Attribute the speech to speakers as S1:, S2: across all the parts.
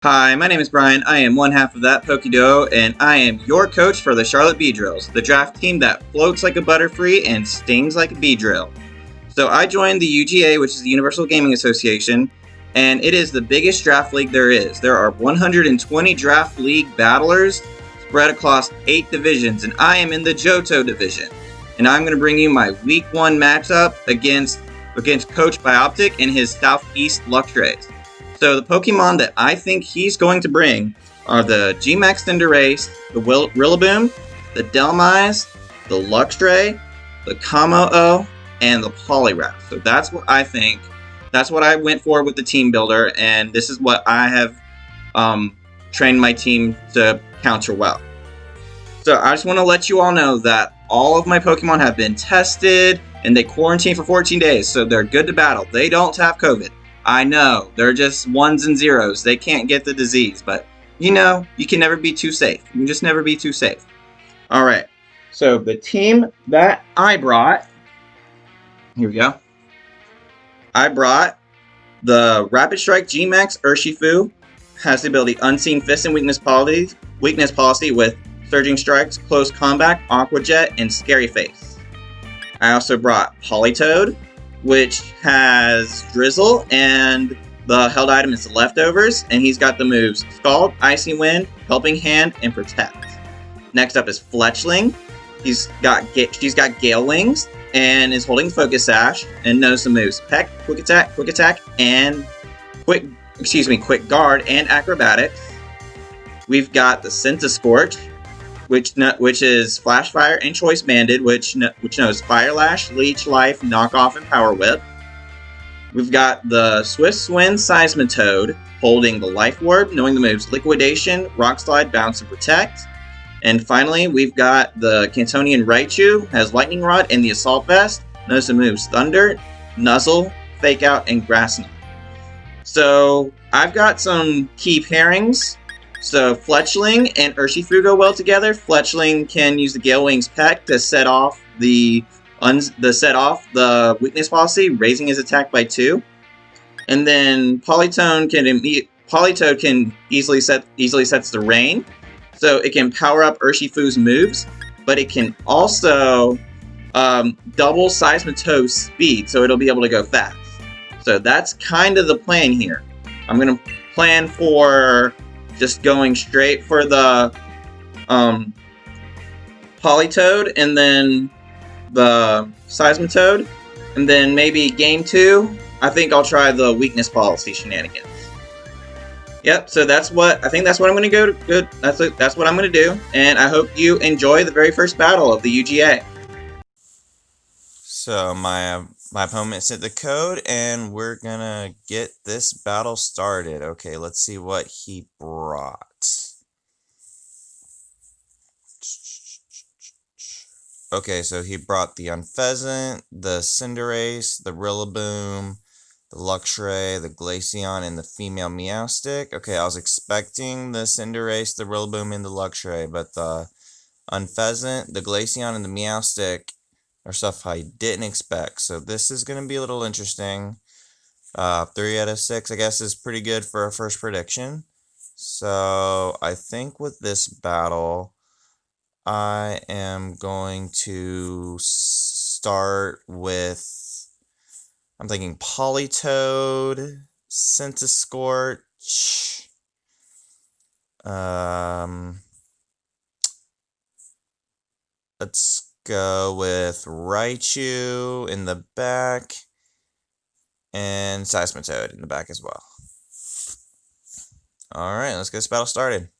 S1: Hi, my name is Brian. I am one half of that Pokedo, and I am your coach for the Charlotte Beedrills, the draft team that floats like a Butterfree and stings like a Beedrill. So I joined the UGA, which is the Universal Gaming Association, and it is the biggest draft league there is. There are 120 draft league battlers spread across 8 divisions, and I am in the Johto division. And I'm going to bring you my Week 1 matchup against Coach Bioptic and his South East Luxrays. So the Pokemon that I think he's going to bring are the G-Max Cinderace, the Rillaboom, the Delmise, the Luxray, the Kamo-O, and the Poliwrath. So that's what I think. That's what I went for with the team builder, and this is what I have trained my team to counter well. So I just want to let you all know that all of my Pokemon have been tested, and they quarantined for 14 days, so they're good to battle. They don't have COVID. I know, they're just ones and zeros. They can't get the disease, but you know, you can never be too safe. You can just never be too safe. All right, so the team that I brought, here we go. I brought the Rapid Strike G-Max Urshifu, has the ability Unseen Fist and Weakness Policy with Surging Strikes, Close Combat, Aqua Jet, and Scary Face. I also brought Politoed, which has Drizzle, and the held item is the Leftovers, and he's got the moves Scald, Icy Wind, Helping Hand, and Protect. Next up is Fletchling. She's got Gale Wings, and is holding Focus Sash, and knows the moves Peck, Quick Attack, and Quick Guard, and Acrobatics. We've got the Centiskorch, which is Flash Fire and Choice Banded, which knows Fire Lash, Leech Life, Knockoff, and Power Whip. We've got the Swift Swim Seismitoad, holding the Life Orb, knowing the moves Liquidation, Rock Slide, Bounce, and Protect. And finally, we've got the Cantonian Raichu, has Lightning Rod and the Assault Vest, knows the moves Thunder, Nuzzle, Fake Out, and Grass Knot. So I've got some key pairings. So Fletchling and Urshifu go well together. Fletchling can use the Gale Wings Peck to set off the Weakness Policy, raising his attack by 2. And then Politoed can easily sets the Rain, so it can power up Urshifu's moves, but it can also double Seismitoad's speed, so it'll be able to go fast. So that's kind of the plan here. I'm going to plan for just going straight for the Politoed and then the Seismitoad, and then maybe game 2, I think I'll try the Weakness Policy shenanigans. Yep, so that's what I'm going to go. Good, that's what I'm going to do, and I hope you enjoy the very first battle of the UGA.
S2: So my opponent sent the code, and we're gonna get this battle started. Okay, let's see what he brought. Okay, so he brought the Unpheasant, the Cinderace, the Rillaboom, the Luxray, the Glaceon, and the female Meowstic. Okay, I was expecting the Cinderace, the Rillaboom, and the Luxray, but the Unpheasant, the Glaceon, and the Meowstic are stuff I didn't expect. So this is going to be a little interesting. 3 out of 6, I guess, is pretty good for a first prediction. So I think with this battle, I am going to start with, I'm thinking Politoed, Centiskorch, let's go with Raichu in the back, and Seismitoad in the back as well. Alright, let's get this battle started.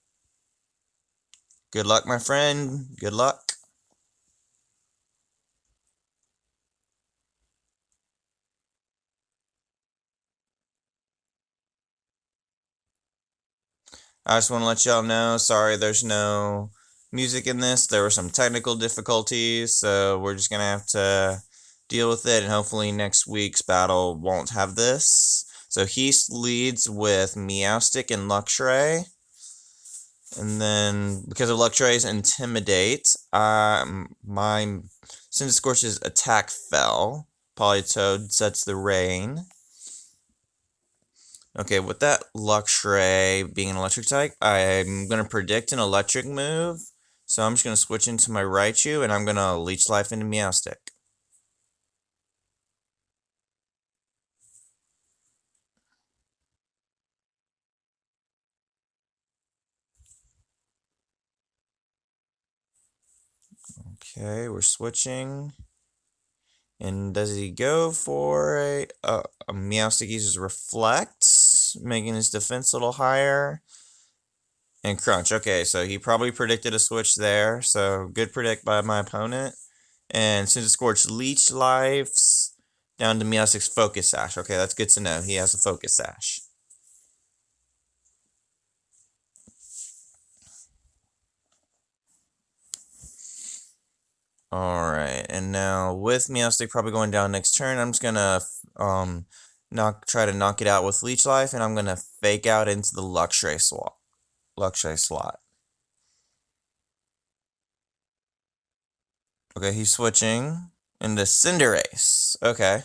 S2: Good luck, my friend. Good luck. I just want to let y'all know, sorry there's no music in this. There were some technical difficulties, so we're just going to have to deal with it, and hopefully next week's battle won't have this. So he leads with Meowstic and Luxray. And then, because of Luxray's Intimidate, my Centiskorch's attack fell. Politoed sets the Rain. Okay, with that Luxray being an electric type, I'm going to predict an electric move. So I'm just going to switch into my Raichu, and I'm going to Leech Life into Meowstic. Okay, we're switching. And does he go for a Meowstic uses Reflect, making his defense a little higher? And Crunch. Okay, so he probably predicted a switch there. So good predict by my opponent. And since it scorched Leech Lives down to Meowstic's Focus Sash. Okay, that's good to know. He has a Focus Sash. Alright, and now with Meowstic probably going down next turn, I'm just gonna try to knock it out with Leech Life, and I'm gonna fake out into the Luxray slot. Okay, he's switching into Cinderace. Okay.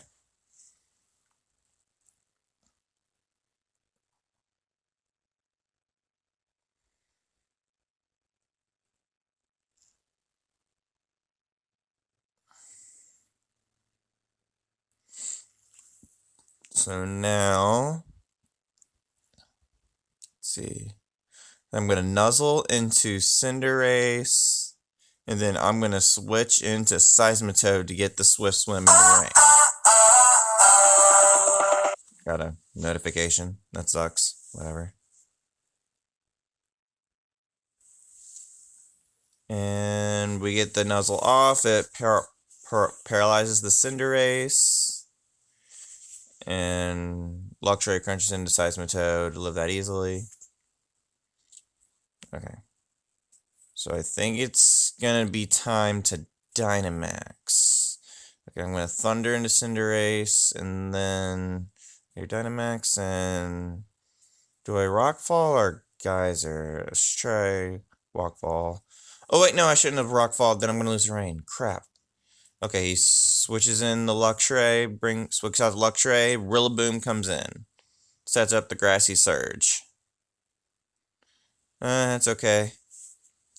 S2: So now, let's see. I'm going to nuzzle into Cinderace, and then I'm going to switch into Seismitoad to get the Swift Swim in the rain. Got a notification. That sucks. Whatever. And we get the nuzzle off. It paralyzes the Cinderace. And Luxray crunches into Seismitoad to live that easily. Okay. So I think it's gonna be time to Dynamax. Okay, I'm gonna Thunder into Cinderace, and then your Dynamax, and do I Rockfall or Geyser? Let's try Rockfall. Oh wait, no, I shouldn't have Rockfall. Then I'm gonna lose Rain. Crap. Okay, he switches in the Luxray, switches out the Luxray, Rillaboom comes in. Sets up the Grassy Surge. That's okay.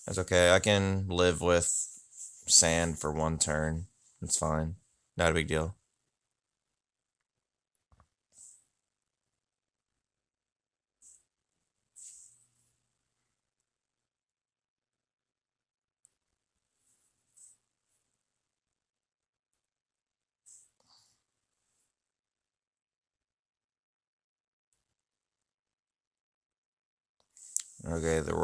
S2: That's okay. I can live with sand for one turn. It's fine. Not a big deal. Okay, the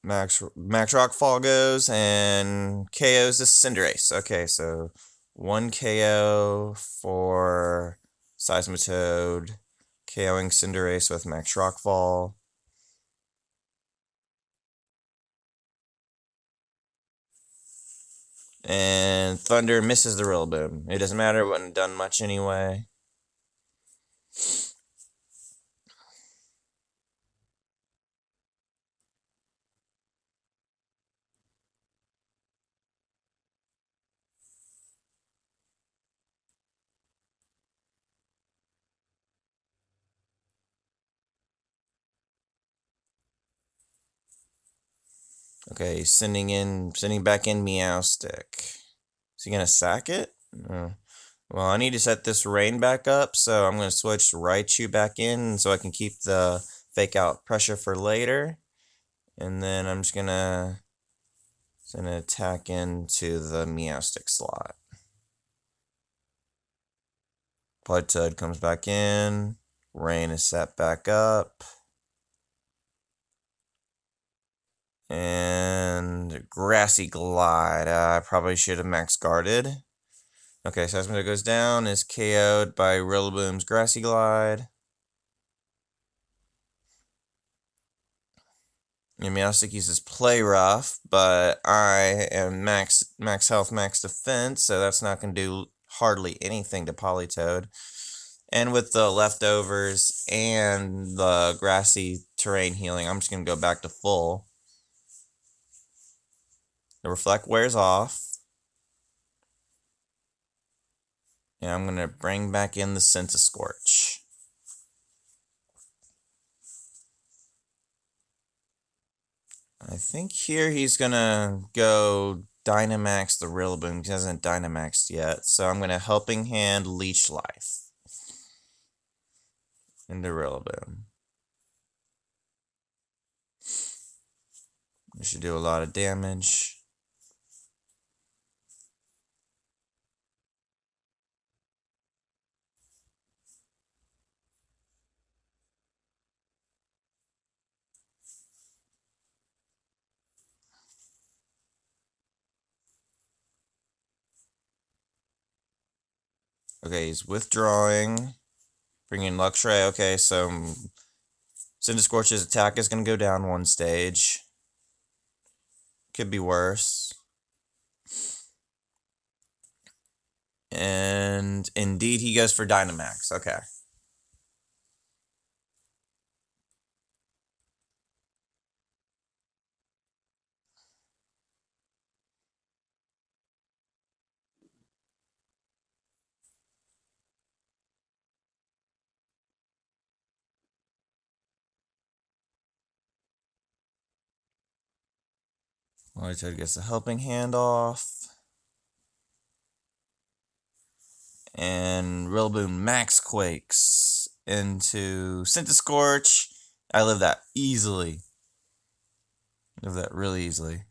S2: Max Rockfall goes and KOs the Cinderace. Okay, so 1 KO for Seismitoad, KOing Cinderace with Max Rockfall. And Thunder misses the Rillaboom. It doesn't matter, it wouldn't have done much anyway. Okay, sending back in Meowstic. Is he gonna sack it? Well, I need to set this rain back up, so I'm gonna switch Raichu back in so I can keep the fake out pressure for later. And then I'm just gonna send an attack into the Meowstic slot. Politoed comes back in. Rain is set back up. And Grassy Glide. I probably should have max guarded. Okay, Seismitoad goes down, is KO'd by Rillaboom's Grassy Glide. Your Meowstic uses Play Rough, but I am max health, max defense, so that's not going to do hardly anything to Politoed. And with the leftovers and the grassy terrain healing, I'm just going to go back to full. The Reflect wears off. And I'm going to bring back in the Scorch. I think here he's gonna go Dynamax the Rillaboom. He hasn't Dynamaxed yet, so I'm gonna Helping Hand Leech Life into Rillaboom. This should do a lot of damage. Okay, he's withdrawing, bringing Luxray. Okay, so Cinderscorch's attack is going to go down one stage. Could be worse. And indeed, he goes for Dynamax. Okay. Loritoad gets the Helping Hand off. And Rillaboom Max Quakes into Cinderscorch. I live that easily. Live that really easily.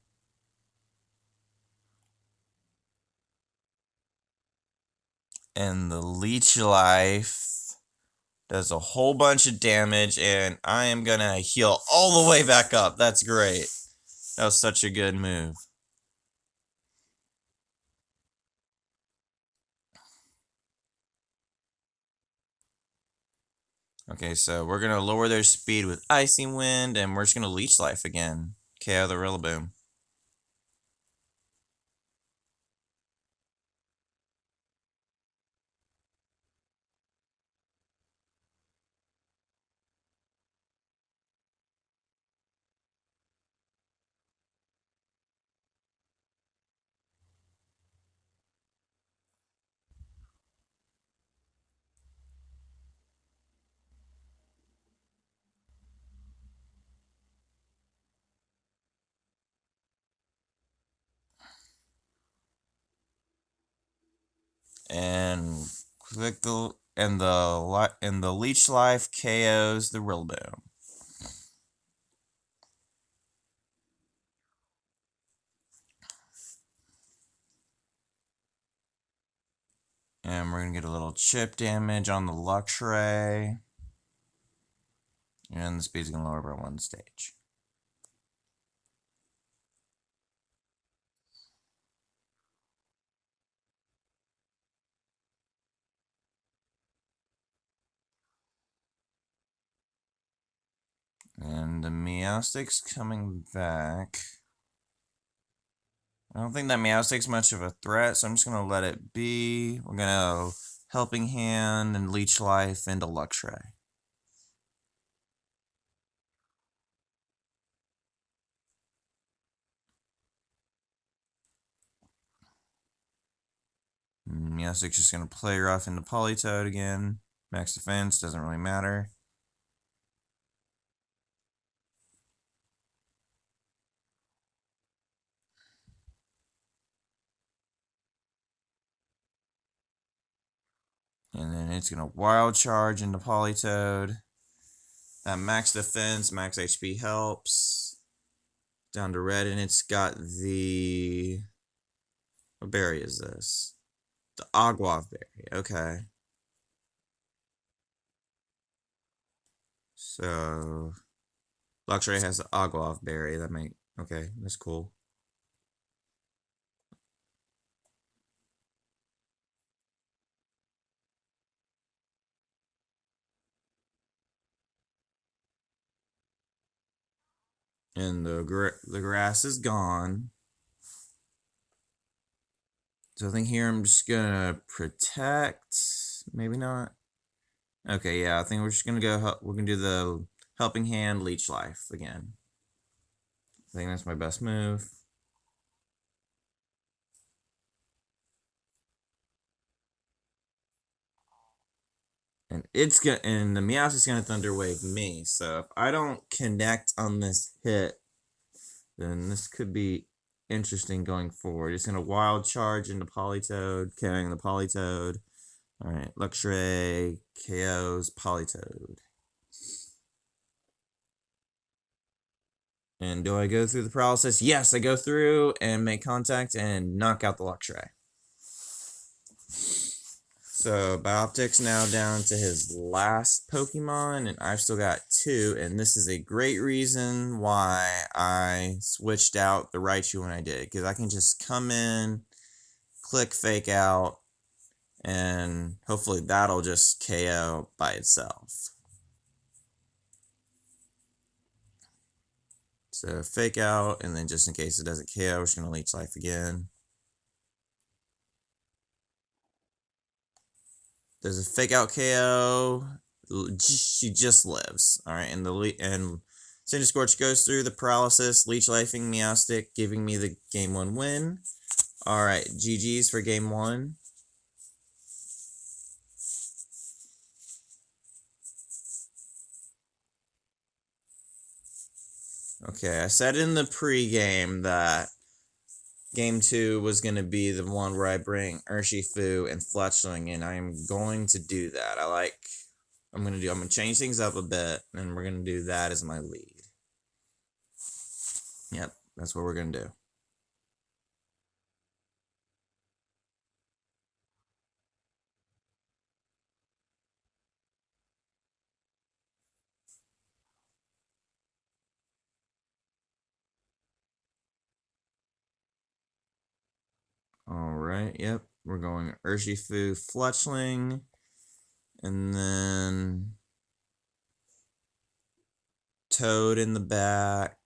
S2: And the Leech Life does a whole bunch of damage, and I am gonna heal all the way back up. That's great. That was such a good move. Okay, so we're gonna lower their speed with Icy Wind, and we're just gonna Leech Life again. KO the Rillaboom. And click the Leech Life KOs the Rillaboom. And we're gonna get a little chip damage on the Luxray. And the speed's gonna lower by one stage. And the Meowstic's coming back. I don't think that Meowstic's much of a threat, so I'm just gonna let it be. We're gonna Helping Hand and Leech Life into Luxray. Meowstic's just gonna play rough into Politoed again. Max defense, doesn't really matter. And then it's gonna Wild Charge into Politoed. That max defense, max HP helps. Down to red, and it's got the... What berry is this? The Aguav berry, okay. So... Luxray has the Aguav berry, that might... Okay, that's cool. And the grass is gone. So I think here I'm just gonna protect. Maybe not. Okay, yeah, I think we're just gonna go. We're gonna do the Helping Hand Leech Life again. I think that's my best move. And and the Meowth is gonna Thunder Wave me. So if I don't connect on this hit, then this could be interesting going forward. It's going to wild charge into Politoed, carrying the Politoed. Alright, Luxray KOs Politoed. And do I go through the paralysis? Yes, I go through and make contact and knock out the Luxray. So Bioptic's now down to his last Pokemon, and I've still got 2, and this is a great reason why I switched out the Raichu when I did, because I can just come in, click Fake Out, and hopefully that'll just KO by itself. So Fake Out, and then just in case it doesn't KO, we're just going to Leech Life again. There's a Fake Out KO. She just lives. Alright, and Cinder Scorch goes through the paralysis, Leech Lifing Meowstic, giving me the Game 1 win. Alright, GG's for Game 1. Okay, I said in the pregame that Game 2 was going to be the one where I bring Urshifu and Fletchling, and I'm going to do that. I'm going to change things up a bit, and we're going to do that as my lead. Yep, that's what we're going to do. Alright, yep. We're going Urshifu, Fletchling, and then Toad in the back,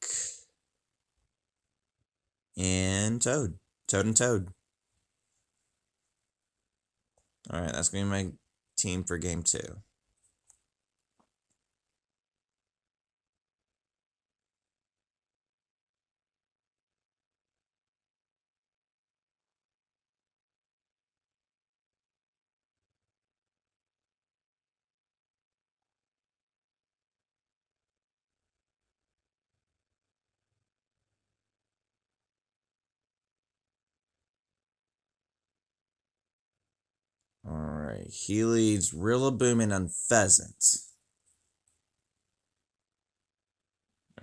S2: and Toad. Toad and Toad. Alright, that's going to be my team for Game 2. Alright, he leads Rillaboom and Unpheasant.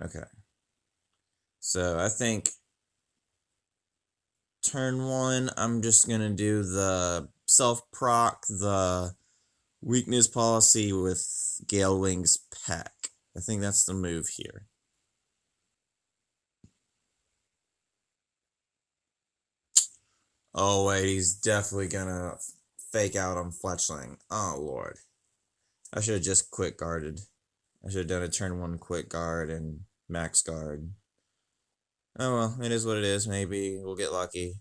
S2: Okay. So I think turn 1, I'm just going to do the self-proc, the weakness policy with Gale Wing's Peck. I think that's the move here. Oh wait, he's definitely gonna Fake Out on Fletchling. Oh lord. I should have just quick guarded. I should have done a turn 1 quick guard and max guard. Oh well, it is what it is. Maybe we'll get lucky.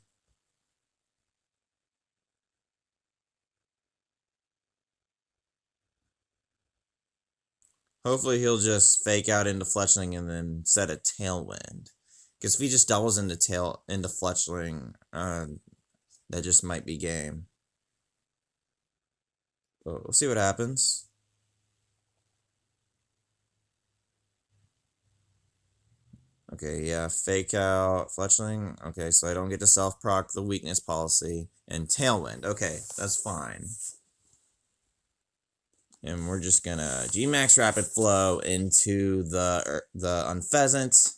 S2: Hopefully he'll just Fake Out into Fletchling and then set a Tailwind. Because if he just doubles into Fletchling, that just might be game. But we'll see what happens. Okay, yeah, Fake Out, Fletchling. Okay, so I don't get to self-proc the weakness policy. And Tailwind. Okay, that's fine. And we're just gonna G-Max Rapid Flow into the Unpheasant.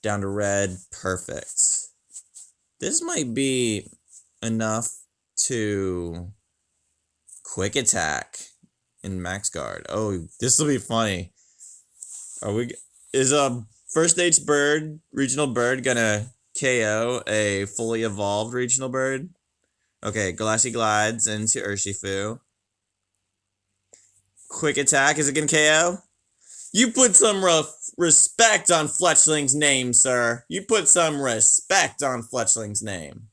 S2: Down to red. Perfect. This might be enough to quick attack in max guard. Oh, this will be funny. Is a first stage bird, regional bird, gonna KO a fully evolved regional bird? Okay, Glassy glides into Urshifu. Quick attack, is it gonna KO? You put some respect on Fletchling's name, sir. You put some respect on Fletchling's name.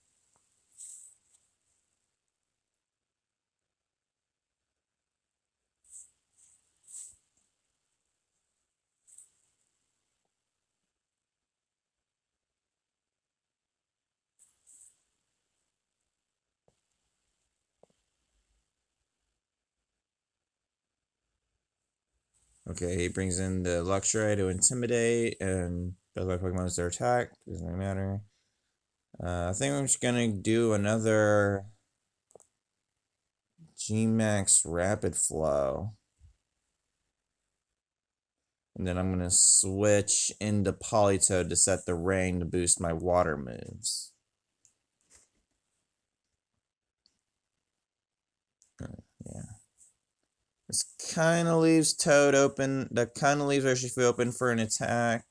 S2: Okay, he brings in the Luxray to intimidate and Both my Pokemon is their attack. Doesn't really matter. I think I'm just gonna do another G-Max Rapid Flow. And then I'm gonna switch into Politoed to set the rain to boost my water moves. Yeah. This kind of leaves Toad open. That kind of leaves Urshifu open for an attack.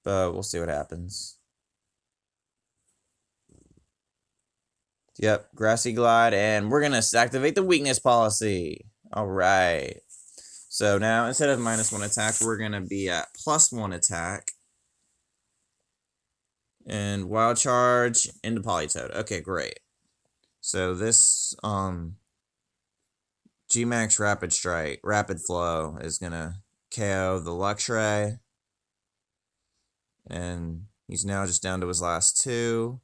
S2: But we'll see what happens. Yep, Grassy Glide, and we're gonna activate the weakness policy. Alright. So now, instead of -1 attack, we're gonna be at +1 attack. And Wild Charge into Politoed. Okay, great. So this, G-Max Rapid Flow is gonna KO the Luxray. And he's now just down to his last 2.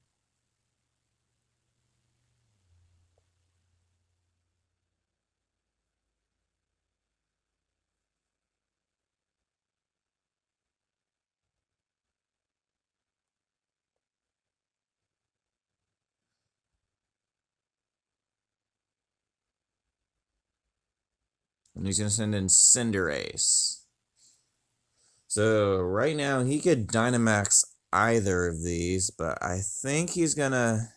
S2: And he's going to send in Cinderace. So right now he could Dynamax either of these, but I think he's going to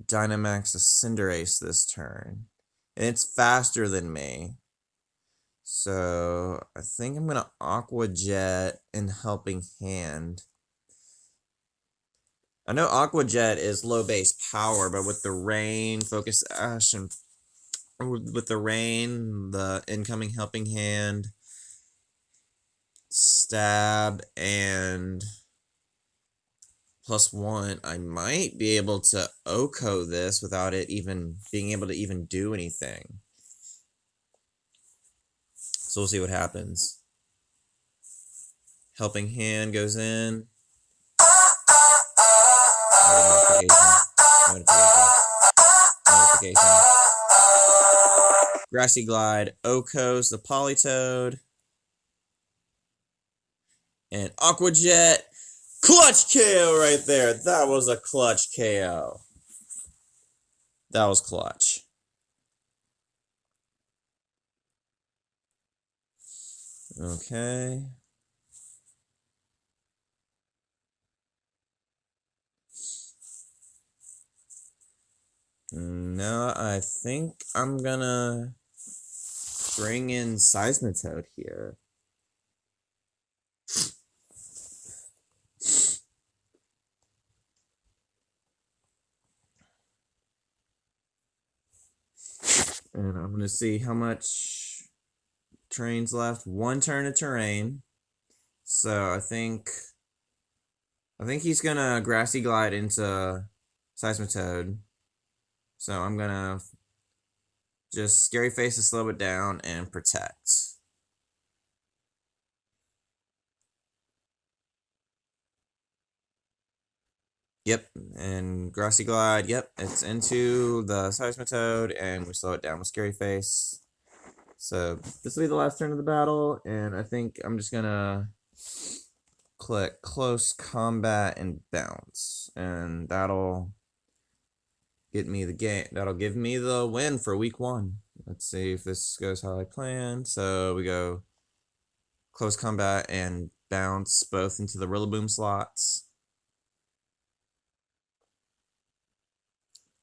S2: Dynamax a Cinderace this turn. And it's faster than me. So I think I'm going to Aqua Jet and Helping Hand. I know Aqua Jet is low base power, but with the Rain, Focus Ash, and with the Rain, the incoming Helping Hand, Stab, and +1, I might be able to OHKO this without it even being able to even do anything. So we'll see what happens. Helping Hand goes in. Notification. Grassy Glide OHKOs the Politoed. And Aqua Jet. Clutch KO right there. That was a clutch KO. That was clutch. Okay. No, I think I'm gonna bring in Seismitoad here. And I'm gonna see how much terrain's left. 1 turn of terrain. So I think he's gonna Grassy Glide into Seismitoad. So I'm gonna just Scary Face to slow it down and protect. Yep, and Grassy Glide, yep, it's into the Seismitoad, and we slow it down with Scary Face. So this will be the last turn of the battle, and I think I'm just gonna click Close Combat and Bounce, and that'll get me the game. That'll give me the win for week 1. Let's see if this goes how I planned. So we go Close Combat and Bounce both into the Rillaboom slots.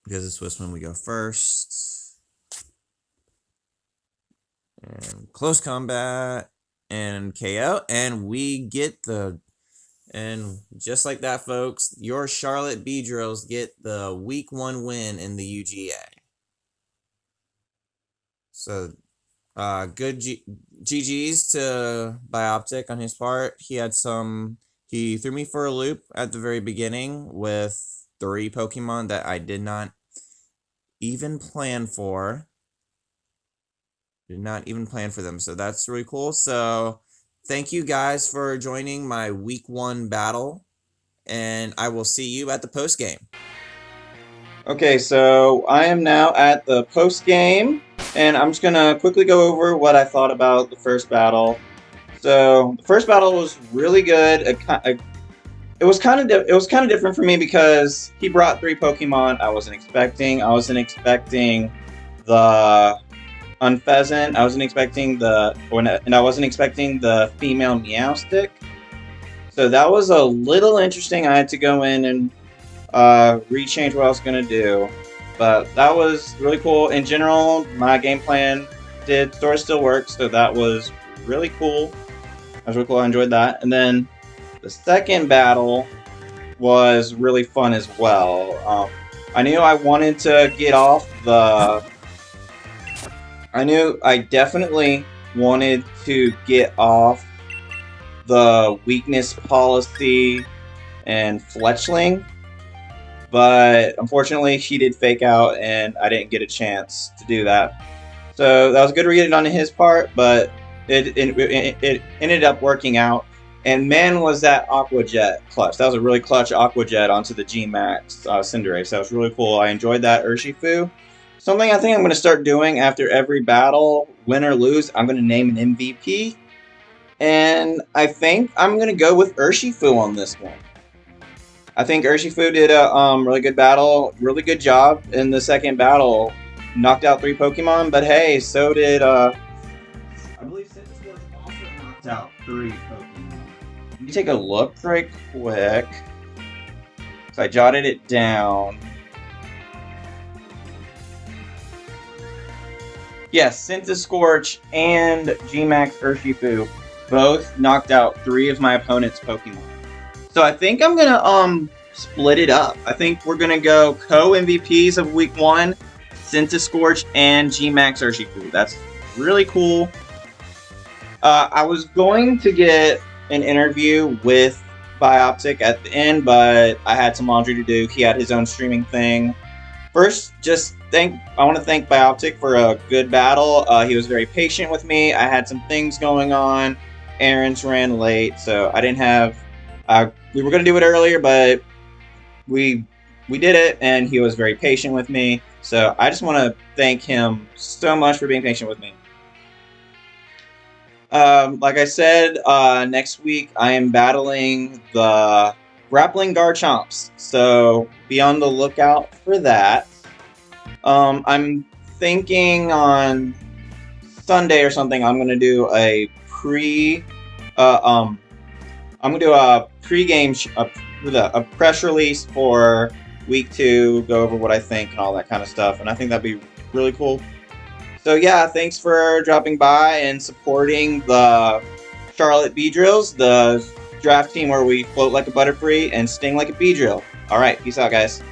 S2: Because it's this one we go first. And Close Combat and KO. And we get the... And just like that, folks, your Charlotte Beedrills get the week 1 win in the UGA. So, good GG's to Bioptic on his part. He threw me for a loop at the very beginning with 3 Pokemon that I did not even plan for. Did not even plan for them, so that's really cool. So, thank you guys for joining my week 1 battle, and I will see you at the post game.
S1: Okay, so I am now at the post game, and I'm just gonna quickly go over what I thought about the first battle. So the first battle was really good. It was kind of different for me because he brought 3 Pokemon I wasn't expecting. I wasn't expecting the Unpheasant. I wasn't expecting and I wasn't expecting the female Meowstic. So that was a little interesting. I had to go in and rechange what I was gonna do, but that was really cool. In general, my game plan did sort of still work, so that was really cool. That was really cool. I enjoyed that. And then the second battle was really fun as well. I knew I wanted to get off the. I knew I definitely wanted to get off the weakness policy and Fletchling, but unfortunately she did fake out and I didn't get a chance to do that. So that was a good read on his part, but it ended up working out. And man, was that Aqua Jet clutch. That was a really clutch Aqua Jet onto the G-Max Cinderace. That was really cool. I enjoyed that Urshifu. Something I think I'm going to start doing after every battle, win or lose, I'm going to name an MVP. And I think I'm going to go with Urshifu on this one. I think Urshifu did a really good battle, really good job in the second battle. Knocked out 3 Pokemon, but hey, so did, I believe Citrus also knocked out 3 Pokemon. Let me take a look right quick. So I jotted it down. Yes, Scorch and G-Max Urshifu both knocked out 3 of my opponent's Pokemon. So I think I'm gonna split it up. I think we're gonna go co-MVPs of Week 1, Scorch and G-Max Urshifu. That's really cool. I was going to get an interview with Bioptic at the end, but I had some laundry to do. He had his own streaming thing. First, I want to thank Bioptic for a good battle. He was very patient with me. I had some things going on. Errands ran late, so I didn't have. We were going to do it earlier, but we did it, and he was very patient with me. So I just want to thank him so much for being patient with me. Like I said, next week I am battling the Grappling Garchomps, so be on the lookout for that. I'm thinking on Sunday or something I'm gonna do a pre-game a press release for Week 2, go over what I think and all that kind of stuff, and I think that'd be really cool. So yeah, thanks for dropping by and supporting the Charlotte Beedrills, the draft team where we float like a Butterfree and sting like a Beedrill. Alright, peace out guys.